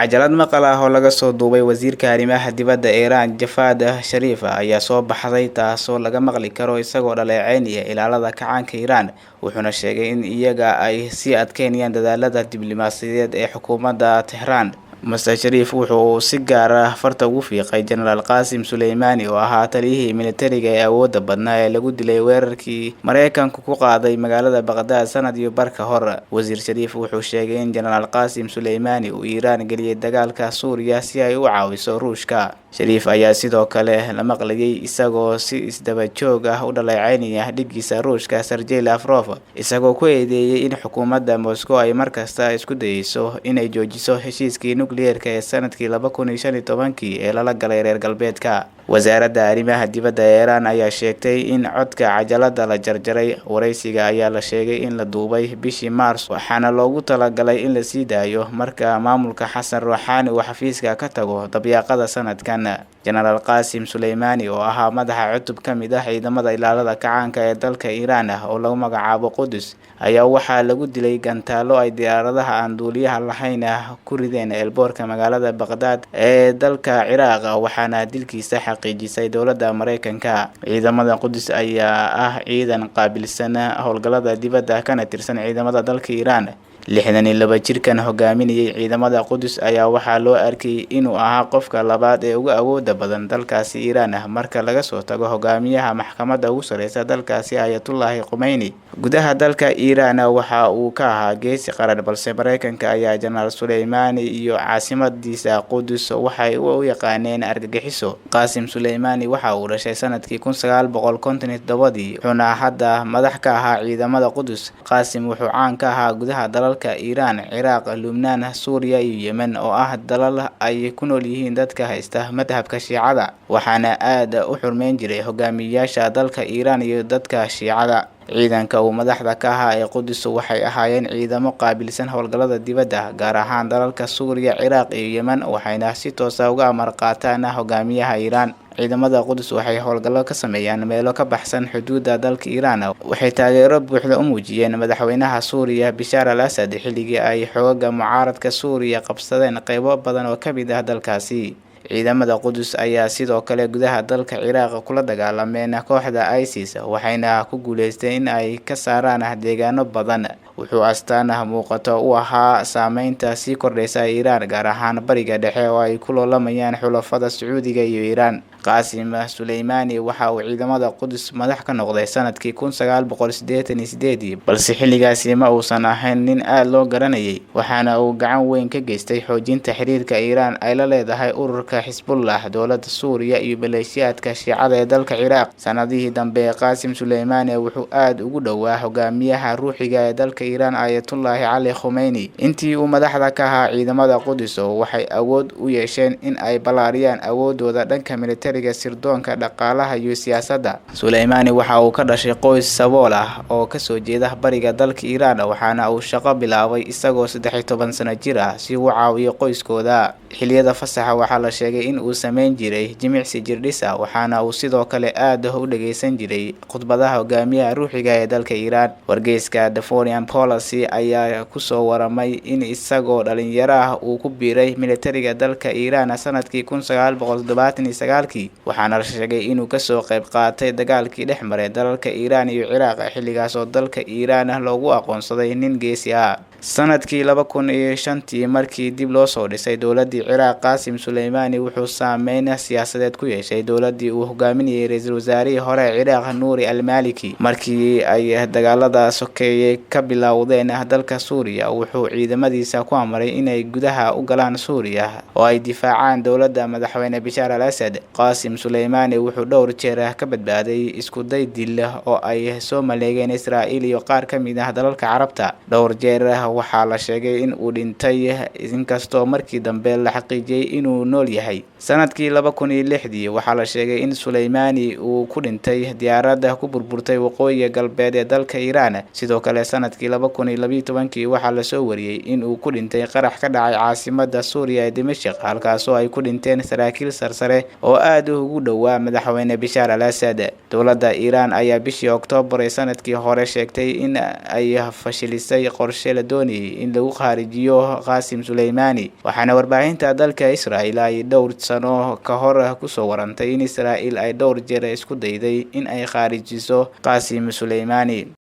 cajalad maqal ah oo laga soo duubay wasiirka arrimaha dibadda Iran Javad Zarif ayaa soo baxday taasoo laga maqli karo isagoo dhaleeceynaya ilaalada kacaanka Iran wuxuuna sheegay in iyaga ay sii adkeynayaan dadaalada diblomaasiyadeed ee xukuumadda Tehran. Mr. Zarif wuxuu si gaar ah farta ugu fiiqay General Qasim Soleimani oo ahaa taliyihii militariga ee awoodda badnaa ee lagu dilay weerarkii Mareykanku ku qaaday magaalada Baghdad sanad iyo bar ka hor. Wasiir Zarif wuxuu sheegay in General Qasim Soleimani uu Iran geliyay dagaalka Suuriya si ay u caawiso Ruushka. Zarif ayaa sidoo kale la maqlayay isagoo si isdaba joog ah u dhaleeceynaya dhigiisa Ruushka Sergey Lavrov isagoo ku eedeeyay in xukuumadda Moscow ay markasta isku dayayso inay joojiso heshiiskii nukliyeerka ee sanadkii 2015 ee lala galay reer galbeedka. Wasaaradda arrimaha dibadda ee Iran ayaa sheegtay in codka cajalada la jarjaray. Wareysiga ayaa la sheegay in la duubay bishii Maars waxaana loogu talagalay in la sii daayo marka maamulka Xasan Rouhani uu xafiiska ka tago dabayaaqada sanadkan. General Qasim Soleimani oo ahaa madaxa cutub ka mid ah ciidamada ilaalada kacaanka ee dalka Iran oo lagu magacaabo Qudus ayaa waxaa lagu dilay gantaalo ay diyaaradaha aan duuliyaha lahayn ku rideen eelboorka magaalada Baghdad ee dalka Ciraaq waxaana dilkiisa xaqiijisay dowladda Mareykanka. Ciidamada Qudus ayaa ah ciidan qaabilsan howlgallada dibadda kana tirsan ciidamada dalka Iran. 62 jirkan hogaaminayay ciidamada Qudus ayaa waxaa loo arkay inuu ahaa qofka labaad ee ugu awoodda badan dalkaasi Iran marka laga soo tago hogaamiyaha maxkamadda ugu sareysa dalkaasi Ayatollah Khomeini. Gudaha dalka Iran waxa uu ka ahaa geesi qaran balse Mareykanka ayaa General Soleimani iyo caasimadiisa Qudus waxay u yaqaaneen argagixiso. Qasim Soleimani waxa uu dhashay sanadkii 1957 wuxuuna hadda madax ka ahaa ciidamada Qudus. Qasim wuxuu caan ka ahaa gudaha dalalka Iran, Ciraaq, Lubnaan, Suuriya iyo Yemen oo ah dalal ay ku nool yihiin dadka haysta madhabka Shiicada waxaana aad u xurmeyn jiray hogaamiyayaasha dalka Iran iyo dadka Shiicada. ciidanka uu madaxda ka ahaa ee Qudus waxay ahaayeen ciidamo qaabilsan howlgallada dibadda gaar ahaan dalalka Suuriya, Ciraaq iyo Yemen waxayna si toos ah uga amar qaataan hogaamiyaha Iran. ciidamada Qudus waxay howlgallo ka sameeyaan meelo ka baxsan xuduudda dalka Iran waxay taageero buuxda u muujiyeen madaxweynaha Suuriya Bashar al-Assad xilligii ay xoogagga mucaaradka Suuriya qabsadeen qaybo badan oo ka mid ah dalkaasi. ciidamada Qudus ayaa sidoo kale gudaha dalka Ciraaq kula dagaalameen kooxda ISIS waxayna ku guuleysteen in ay ka saaraan deegaano badan. wuxuu astaan muuqato u ahaa saameynta sii kordhaysa Iran gaar ahaan bariga dhexe oo ay ku loolamayaan xulafada Sacuudiga iyo Iran. Qasim Soleimani waxa uu ciidamada Qudus madax ka noqday sanadkii 1988 balse xilligaasi ma uusan ahayn nin aad loo garanayay waxaana uu gacan weyn ka geystay xoojinta xiriirka Iran ay la leedahay ururka Xisbullah, dowladda Suuriya iyo maleeshiyaadka Shiicada ee dalka Ciraaq. sanadihii dambe Qasim Soleimani wuxuu aad ugu dhowaa hogaamiyaha ruuxiga ee dalka Iran Ayatollah Ali Khomeini. intii uu madaxda ka ahaa ciidamada Qudus waxay awood u yeesheen in ay balaariyaan awoodooda dhanka militariga, sirdoonka, dhaqaalaha iyo siyaasadda. Soleimani waxa uu ka dhashay qoys sabool ah oo ka soo jeeda bariga dalka Iran waxaana uu shaqo bilaabay isagoo 13 sano jir ah si uu caawiyo qoyskooda. xilliyada fasaxa waxaa la sheegay in uu sameyn jiray jimicsi jirdhis ah waxaana uu sidoo kale aad u dhageysan jiray khudbadaha hogaamiyaha ruuxiga ee dalka Iran. wargeyska The Foreign Policy ayaa ku soo waramay in isagoo dhalinyaro ah uu ku biiray militariga dalka Iran sanadkii 1979 waxaana la sheegay inuu ka soo qayb qaatay dagaalkii dhex maray dalalka Iran iyo Ciraaq xilligaas oo dalka Iran loogu aqoonsaday nin geesi ah. sanadkii 2005 markii dib loo soo dhisay dowladda Ciraaq, Qasim Soleimani wuxuu saameyn siyaasadeed ku yeeshay dowladdii uu hogaaminayay ra'iisul wasaarihii hore ee Ciraaq Nouri al-Maliki. markii ay dagaalada sokeeye ka bilowdeen dalka Suuriya wuxuu ciidamadiisa ku amray inay gudaha u galaan Suuriya oo ay difaacaan dowladda madaxweyne Bashar al-Assad. Qasim Soleimani wuxuu dhowr jeer ka badbaaday isku day dil oo ay soo maleegeen Israa'iil iyo qaar ka mid ah dalalka Carabta. dhowr jeer waxaa la sheegay in uu dhintay inkastoo markii dambe la xaqiijiyay inuu nool yahay. sanadkii 2006 waxaa la sheegay in Soleimani uu ku dhintay diyaarad ku burburtay waqooyiga galbeed ee dalka Iran. sidoo kale sanadkii 2012 waxaa la soo wariyay in uu ku dhintay qarax ka dhacay caasimadda Suuriya ee Dimashq halkaas oo ay ku dhinteen saraakiil sarsare oo aad ugu dhowaa madaxweyne Bashar al-Assad. dowladda Iran ayaa bishii Oktoobar ee sanadkii hore sheegtay in ay fashilisay qorshe la doonayay in lagu kharijiyo Qasem Soleimani, waxaana warbaahinta dalka Israel ay dhowr sano ka hor ku soo warantay in Israel ay dhowr jeer isku dayday in ay kharijiso Qasem Soleimani.